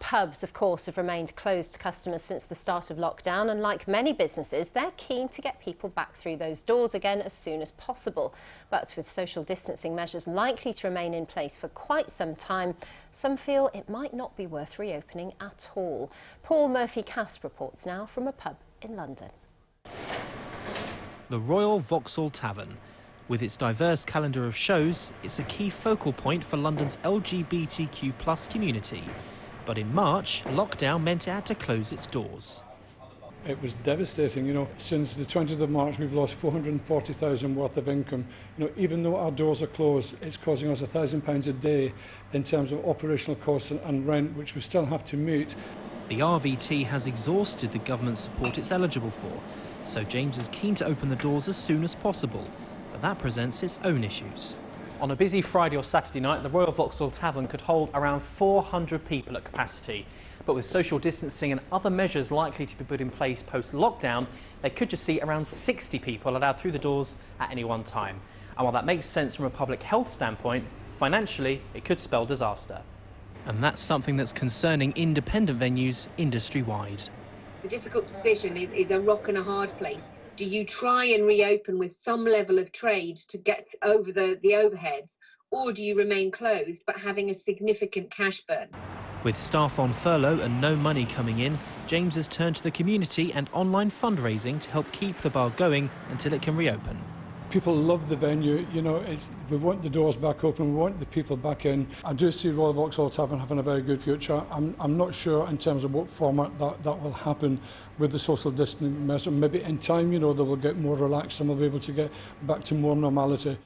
Pubs, of course, have remained closed to customers since the start of lockdown, and like many businesses, they're keen to get people back through those doors again as soon as possible. But with social distancing measures likely to remain in place for quite some time, some feel it might not be worth reopening at all. Paul Murphy-Cast reports now from a pub in London. The Royal Vauxhall Tavern. With its diverse calendar of shows, it's a key focal point for London's LGBTQ+ community. But in March, lockdown meant it had to close its doors. It was devastating, Since the 20th of March, we've lost 440,000 worth of income. Even though our doors are closed, it's costing us £1,000 a day in terms of operational costs and rent, which we still have to meet. The RVT has exhausted the government support it's eligible for, so James is keen to open the doors as soon as possible. But that presents its own issues. On a busy Friday or Saturday night, the Royal Vauxhall Tavern could hold around 400 people at capacity. But with social distancing and other measures likely to be put in place post-lockdown, they could just see around 60 people allowed through the doors at any one time. And while that makes sense from a public health standpoint, financially it could spell disaster. And that's something that's concerning independent venues industry-wide. The difficult decision is a rock and a hard place. Do you try and reopen with some level of trade to get over the overheads, or do you remain closed but having a significant cash burn? With staff on furlough and no money coming in, James has turned to the community and online fundraising to help keep the bar going until it can reopen. People love the venue, we want the doors back open, we want the people back in. I do see Royal Vauxhall Tavern having a very good future. I'm not sure in terms of what format that will happen with the social distancing measure. Maybe in time, they will get more relaxed and we'll be able to get back to more normality.